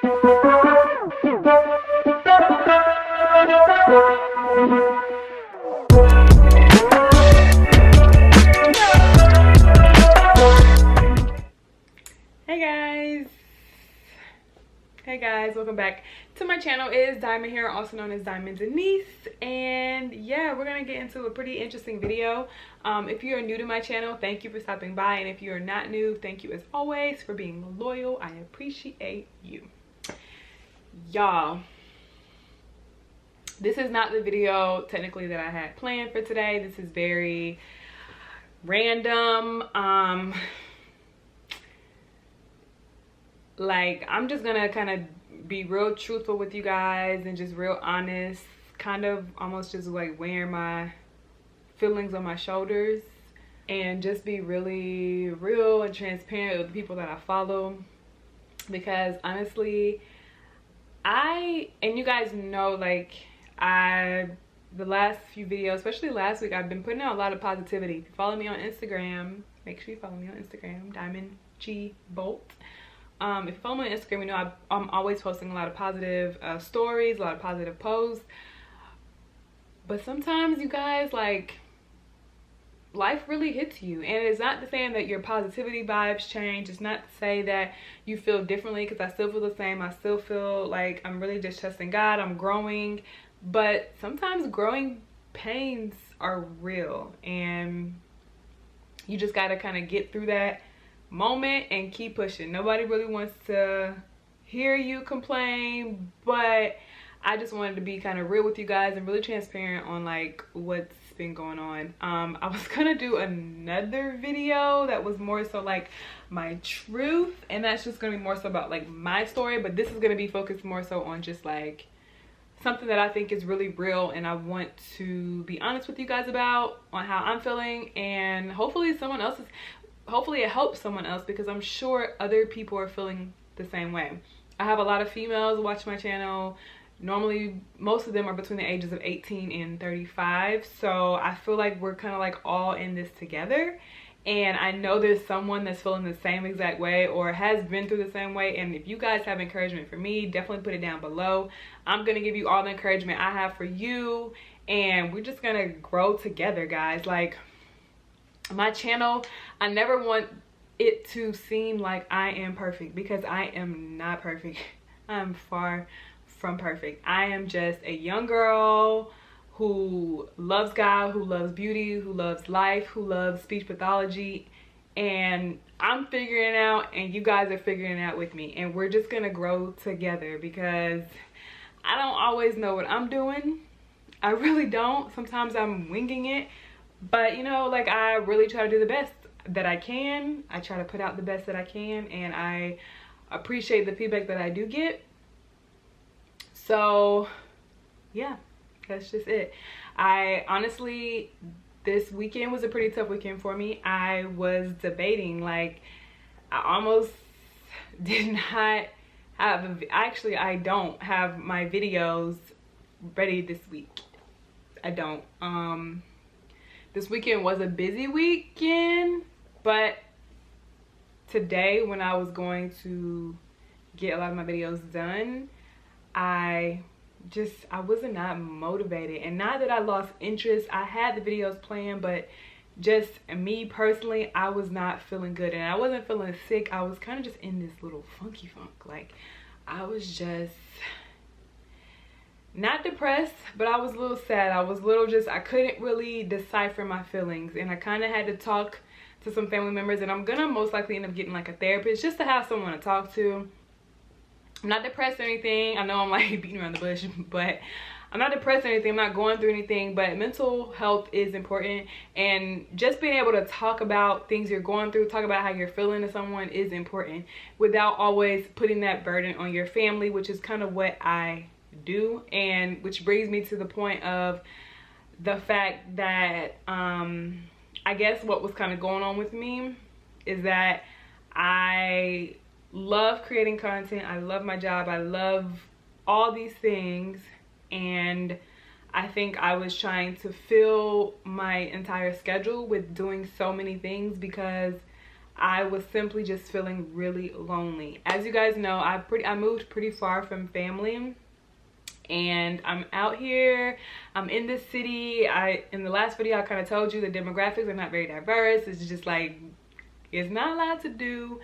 Hey guys, welcome back to my channel. It is Diamond here, also known as Diamond Denise, and yeah, we're gonna get into a pretty interesting video. If you are new to my channel, thank you for stopping by, and if you are not new, thank you as always for being loyal. I appreciate you. Y'all, this is not the video technically that I had planned for today. This is very random. Like, I'm just gonna kind of be real truthful with you guys and just real honest, kind of almost just like wearing my feelings on my shoulders, and just be really real and transparent with the people that I follow. Because honestly, and you guys know, like, the last few videos, especially last week, I've been putting out a lot of positivity. If you follow me on Instagram, make sure you follow me on Instagram, Diamond G Bolt. If you follow me on Instagram, you know I'm always posting a lot of positive stories, a lot of positive posts. But sometimes, you guys, like, life really hits you. And it's not to say that your positivity vibes change. It's not to say that you feel differently, because I still feel the same. I still feel like I'm really just trusting God. I'm growing. But sometimes growing pains are real. And you just got to kind of get through that moment and keep pushing. Nobody really wants to hear you complain, but I just wanted to be kind of real with you guys and really transparent on like what's been going on. I was gonna do another video that was more so like my truth, and that's just gonna be more so about like my story, but this is gonna be focused more so on just like something that I think is really real, and I want to be honest with you guys about on how I'm feeling, and hopefully it helps someone else, because I'm sure other people are feeling the same way. I have a lot of females watch my channel. Normally, most of them are between the ages of 18 and 35. So I feel like we're kind of like all in this together. And I know there's someone that's feeling the same exact way or has been through the same way. And if you guys have encouragement for me, definitely put it down below. I'm going to give you all the encouragement I have for you. And we're just going to grow together, guys. Like, my channel, I never want it to seem like I am perfect, because I am not perfect. I'm far from perfect. I am just a young girl who loves God, who loves beauty, who loves life, who loves speech pathology, and I'm figuring it out, and you guys are figuring it out with me, and we're just gonna grow together, because I don't always know what I'm doing. I really don't. Sometimes I'm winging it. But, you know, like, I really try to do the best that I can. I try to put out the best that I can, and I appreciate the feedback that I do get. So, yeah, that's just it. I honestly, this weekend was a pretty tough weekend for me. I was debating, like, I almost did not have, actually, I don't have my videos ready this week. I don't. This weekend was a busy weekend, but today, when I was going to get a lot of my videos done, I was not motivated. And not that I lost interest. I had the videos planned, but just me personally, I was not feeling good. And I wasn't feeling sick. I was kind of just in this little funky funk. Like, I was just not depressed, but I was a little sad. I was a little I couldn't really decipher my feelings, and I kind of had to talk to some family members, and I'm gonna most likely end up getting like a therapist just to have someone to talk to. I'm not depressed or anything. I know I'm like beating around the bush, but I'm not depressed or anything. I'm not going through anything, but mental health is important, and just being able to talk about things you're going through, talk about how you're feeling to someone is important, without always putting that burden on your family, which is kind of what I do. And which brings me to the point of the fact that I guess what was kind of going on with me is that I love creating content, I love my job, I love all these things, and I think I was trying to fill my entire schedule with doing so many things, because I was simply just feeling really lonely. As you guys know, I moved pretty far from family, and I'm out here, I'm in this city. In the last video I kind of told you the demographics are not very diverse. It's just like, it's not a lot to do.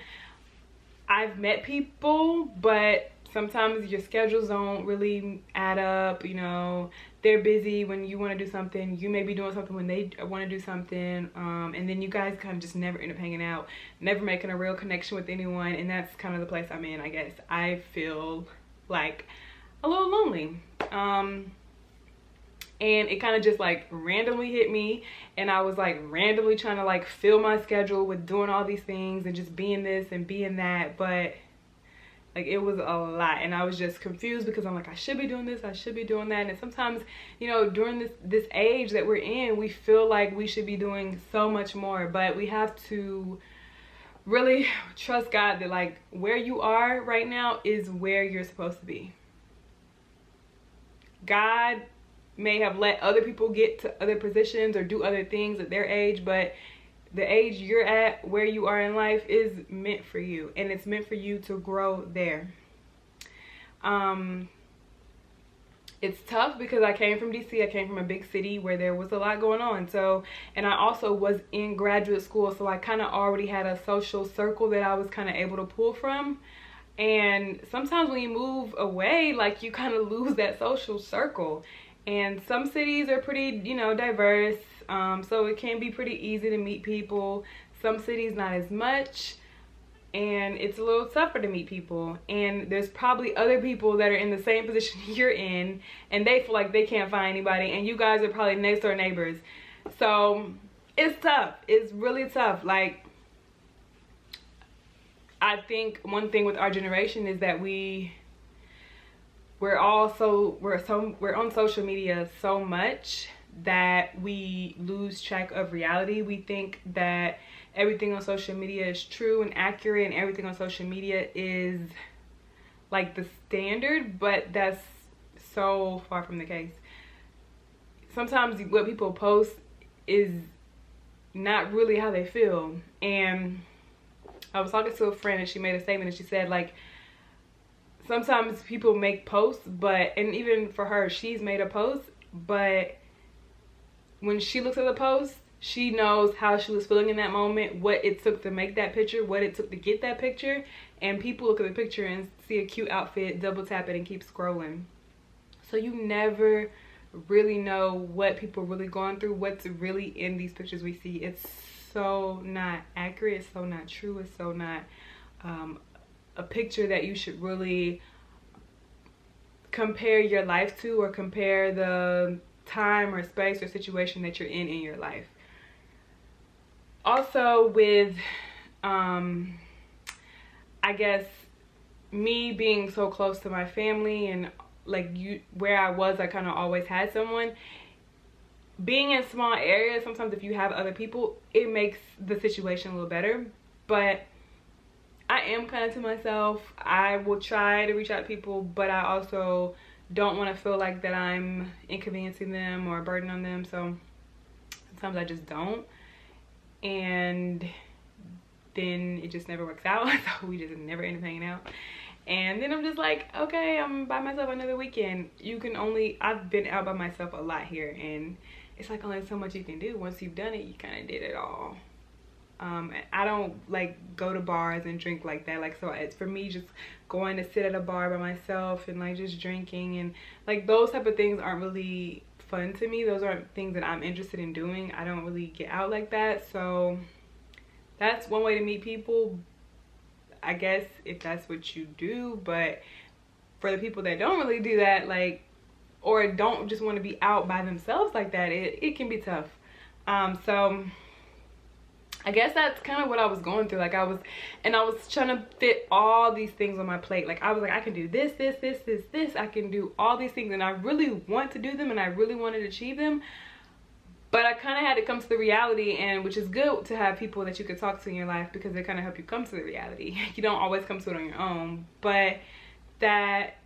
I've met people, but sometimes your schedules don't really add up. You know, they're busy when you want to do something, you may be doing something when they want to do something, and then you guys kind of just never end up hanging out, never making a real connection with anyone. And that's kind of the place I'm in, I guess. I feel like a little lonely, and it kind of just like randomly hit me, and I was like randomly trying to like fill my schedule with doing all these things and just being this and being that, but like it was a lot, and I was just confused because I'm like, I should be doing this, I should be doing that. And sometimes, you know, during this age that we're in, we feel like we should be doing so much more, but we have to really trust God that like where you are right now is where you're supposed to be. God may have let other people get to other positions or do other things at their age, but the age you're at, where you are in life, is meant for you, and it's meant for you to grow there. It's tough because I came from DC. I came from a big city where there was a lot going on. So, and I also was in graduate school, so I kind of already had a social circle that I was kind of able to pull from. And sometimes when you move away, like you kind of lose that social circle. And some cities are pretty, you know, diverse, so it can be pretty easy to meet people. Some cities not as much, and it's a little tougher to meet people. And there's probably other people that are in the same position you're in, and they feel like they can't find anybody, and you guys are probably next door neighbors. So it's tough. It's really tough. Like, I think one thing with our generation is that we're on social media so much that we lose track of reality. We think that everything on social media is true and accurate, and everything on social media is like the standard, but that's so far from the case. Sometimes what people post is not really how they feel. And I was talking to a friend, and she made a statement, and she said, like, sometimes people make posts, but, and even for her, she's made a post, but when she looks at the post, she knows how she was feeling in that moment, what it took to make that picture, what it took to get that picture. And people look at the picture and see a cute outfit, double tap it, and keep scrolling. So you never really know what people are really going through, what's really in these pictures we see. It's so not accurate, it's so not true, it's so not a picture that you should really compare your life to, or compare the time or space or situation that you're in your life. Also with I guess me being so close to my family, and like where I was, I kind of always had someone. Being in small areas, sometimes if you have other people, it makes the situation a little better. But I am kind of to myself. I will try to reach out to people, but I also don't want to feel like that I'm inconveniencing them or a burden on them. So sometimes I just don't, and then it just never works out. So we just never end up hanging out. And then I'm just like, okay, I'm by myself another weekend. I've been out by myself a lot here, and it's like only so much you can do. Once you've done it, you kind of did it all. I don't like go to bars and drink like that. Like, so it's for me just going to sit at a bar by myself and like just drinking, and like those type of things aren't really fun to me. Those aren't things that I'm interested in doing. I don't really get out like that. So that's one way to meet people, I guess, if that's what you do. But for the people that don't really do that, like, or don't just want to be out by themselves like that, it can be tough. So I guess that's kind of what I was going through. Like I was trying to fit all these things on my plate. Like I was like, I can do this, I can do all these things, and I really want to do them, and I really wanted to achieve them. But I kind of had to come to the reality, and which is good to have people that you could talk to in your life, because they kind of help you come to the reality. You don't always come to it on your own, but that,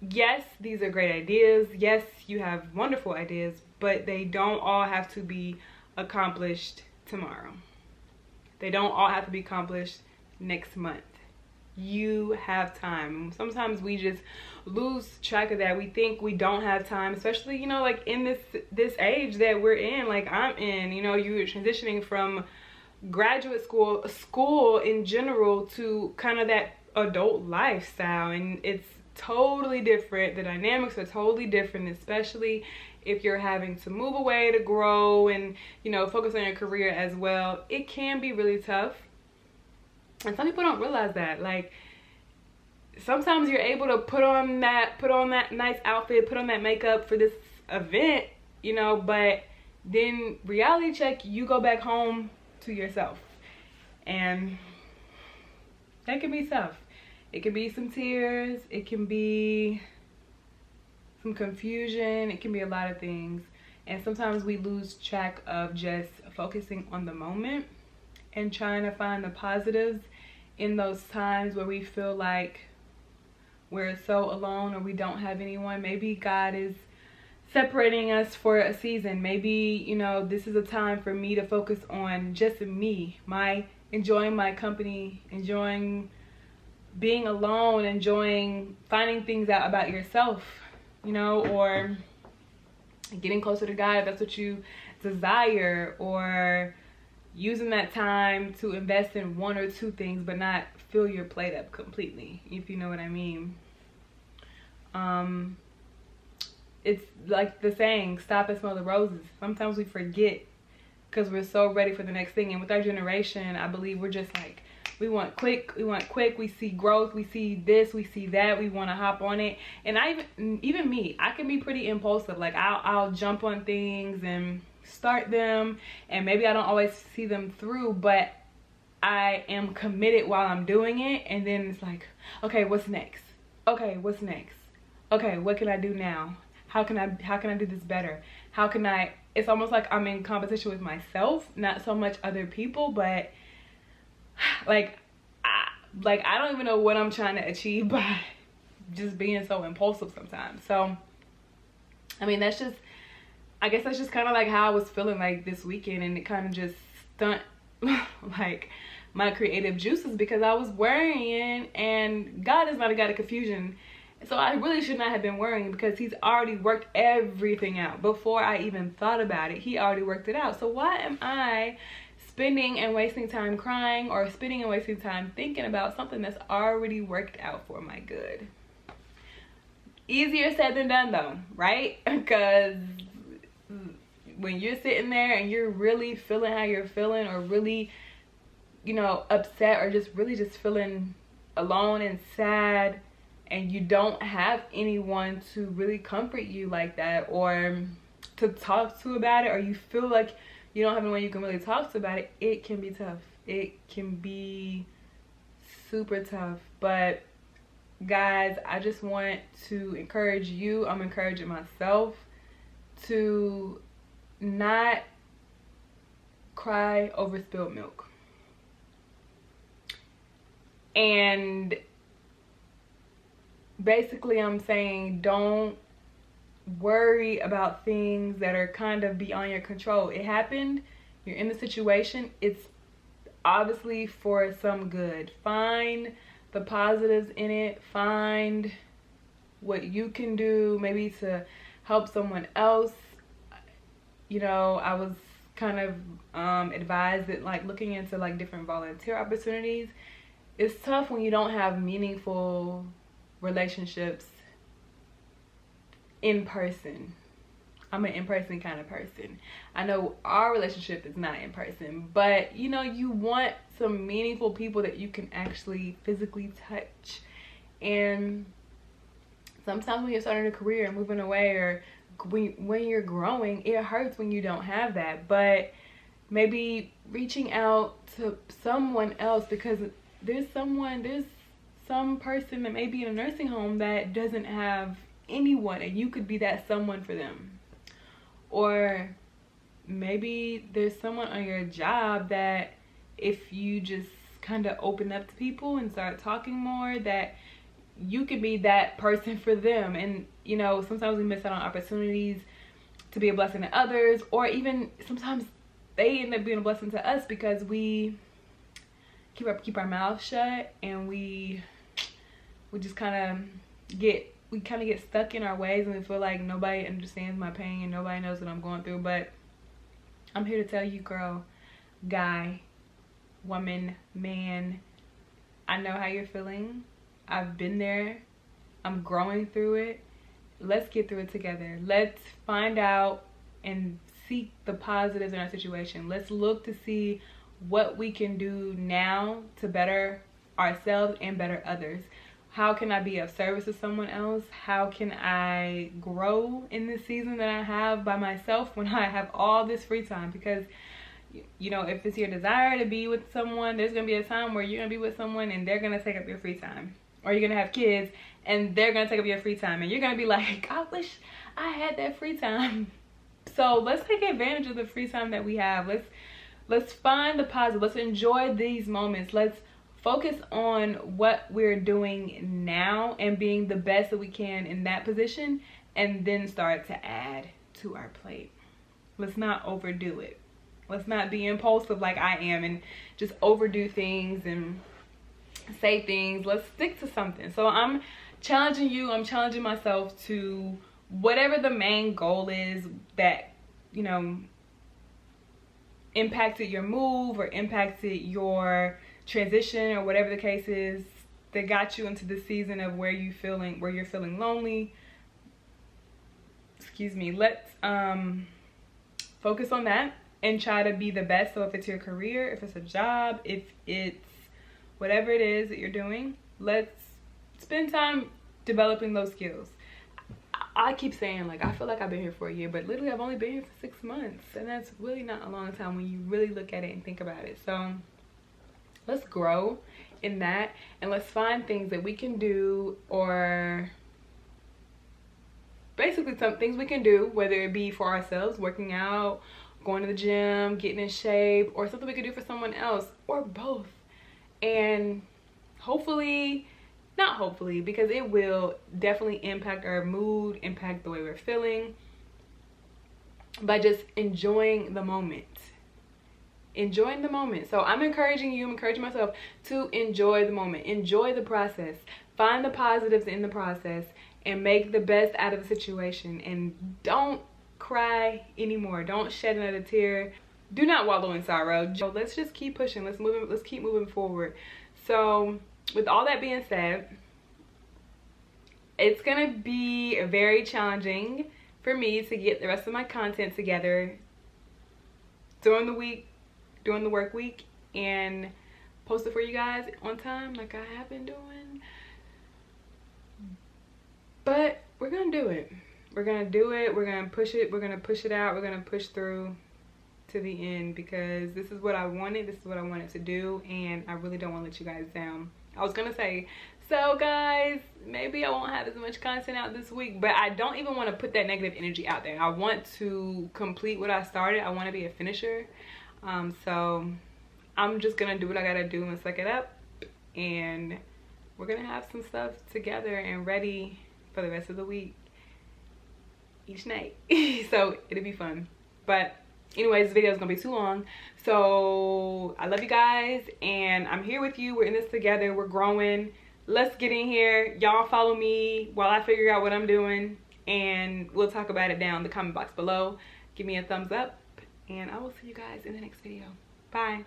yes, these are great ideas. Yes, you have wonderful ideas, but they don't all have to be accomplished tomorrow. They don't all have to be accomplished next month. You have time. Sometimes we just lose track of that. We think we don't have time, especially, you know, like in this age that we're in, like I'm in, you know, you're transitioning from graduate school in general to kind of that adult lifestyle, and it's totally different. The dynamics are totally different, especially if you're having to move away to grow and, you know, focus on your career as well. It can be really tough, and some people don't realize that. Like, sometimes you're able to put on that nice outfit, put on that makeup for this event, you know, but then reality check, you go back home to yourself, and that can be tough. It can be some tears, it can be some confusion, it can be a lot of things. And sometimes we lose track of just focusing on the moment and trying to find the positives in those times where we feel like we're so alone or we don't have anyone. Maybe God is separating us for a season. Maybe, you know, this is a time for me to focus on just me, enjoying my company, enjoying being alone, enjoying finding things out about yourself, you know, or getting closer to God if that's what you desire, or using that time to invest in one or two things but not fill your plate up completely, if you know what I mean. It's like the saying, stop and smell the roses. Sometimes we forget because we're so ready for the next thing. And with our generation, I believe we're just like, we want quick, we see growth, we see this, we see that, we want to hop on it. And even me, I can be pretty impulsive. Like I'll jump on things and start them, and maybe I don't always see them through, but I am committed while I'm doing it. And then it's like, okay, what's next? Okay, what's next? Okay, what can I do now? How can I do this better? How can I, it's almost like I'm in competition with myself, not so much other people, but I don't even know what I'm trying to achieve by just being so impulsive sometimes. So, I mean, I guess that's just kind of like how I was feeling like this weekend, and it kind of just stunt like my creative juices because I was worrying, and God is not a God of confusion. So I really should not have been worrying because he's already worked everything out. Before I even thought about it, he already worked it out. So why am I spending and wasting time crying, or spending and wasting time thinking about something that's already worked out for my good? Easier said than done though, right? Because when you're sitting there and you're really feeling how you're feeling, or really, you know, upset, or just really just feeling alone and sad, and you don't have anyone to really comfort you like that, or to talk to about it, or you feel like you don't have anyone you can really talk to about it, it can be tough. It can be super tough. But guys, I just want to encourage you, I'm encouraging myself, to not cry over spilled milk. And basically I'm saying, don't worry about things that are kind of beyond your control. It happened, you're in the situation, it's obviously for some good. Find the positives in it, find what you can do maybe to help someone else. You know, I was kind of advised that like looking into like different volunteer opportunities. It's tough when you don't have meaningful relationships in person. I'm an in-person kind of person. I know our relationship is not in person, but you know, you want some meaningful people that you can actually physically touch. And sometimes when you're starting a career and moving away, or when you're growing, it hurts when you don't have that. But maybe reaching out to someone else, because there's some person that may be in a nursing home that doesn't have anyone, and you could be that someone for them. Or maybe there's someone on your job that if you just kind of open up to people and start talking more, that you could be that person for them. And you know, sometimes we miss out on opportunities to be a blessing to others, or even sometimes they end up being a blessing to us because we keep our mouths shut, and we just kind of get stuck in our ways, and we feel like nobody understands my pain and nobody knows what I'm going through. But I'm here to tell you, girl, guy, woman, man, I know how you're feeling. I've been there. I'm growing through it. Let's get through it together. Let's find out and seek the positives in our situation. Let's look to see what we can do now to better ourselves and better others. How can I be of service to someone else? How can I grow in this season that I have by myself when I have all this free time? Because, you know, if it's your desire to be with someone, there's going to be a time where you're going to be with someone and they're going to take up your free time. Or you're going to have kids and they're going to take up your free time. And you're going to be like, I wish I had that free time. So let's take advantage of the free time that we have. Let's find the positive. Let's enjoy these moments. Let's focus on what we're doing now and being the best that we can in that position, and then start to add to our plate. Let's not overdo it. Let's not be impulsive like I am and just overdo things and say things. Let's stick to something. So I'm challenging you, I'm challenging myself to whatever the main goal is that, you know, impacted your move or impacted your transition or whatever the case is that got you into the season of where you're feeling lonely. Excuse me. Let's focus on that and try to be the best. So if it's your career, if it's a job, if it's whatever it is that you're doing, let's spend time developing those skills. I keep saying, like, I feel like I've been here for a year, but literally I've only been here for 6 months, and that's really not a long time when you really look at it and think about it. So let's grow in that, and let's find things that we can do, or basically some things we can do, whether it be for ourselves, working out, going to the gym, getting in shape, or something we can do for someone else, or both. And hopefully, not hopefully, because it will definitely impact our mood, impact the way we're feeling, by just enjoying the moment. Enjoying the moment. So I'm encouraging you, I'm encouraging myself to enjoy the moment, enjoy the process, find the positives in the process, and make the best out of the situation. And don't cry anymore. Don't shed another tear. Do not wallow in sorrow. Let's just keep pushing. Let's keep moving forward. So with all that being said, it's gonna be very challenging for me to get the rest of my content together during the week, during the work week, and post it for you guys on time like I have been doing. But we're gonna do it. We're gonna do it. We're gonna push it. We're gonna push it out. We're gonna push through to the end, because this is what I wanted. This is what I wanted to do, and I really don't want to let you guys down. I was gonna say, so guys, maybe I won't have as much content out this week, but I don't even want to put that negative energy out there. I want to complete what I started. I want to be a finisher. So I'm just gonna do what I gotta do and suck it up, and we're gonna have some stuff together and ready for the rest of the week, each night. So it'll be fun. But anyways, this video is gonna be too long, so I love you guys, and I'm here with you. We're in this together. We're growing. Let's get in here. Y'all follow me while I figure out what I'm doing, and we'll talk about it down in the comment box below. Give me a thumbs up, and I will see you guys in the next video. Bye.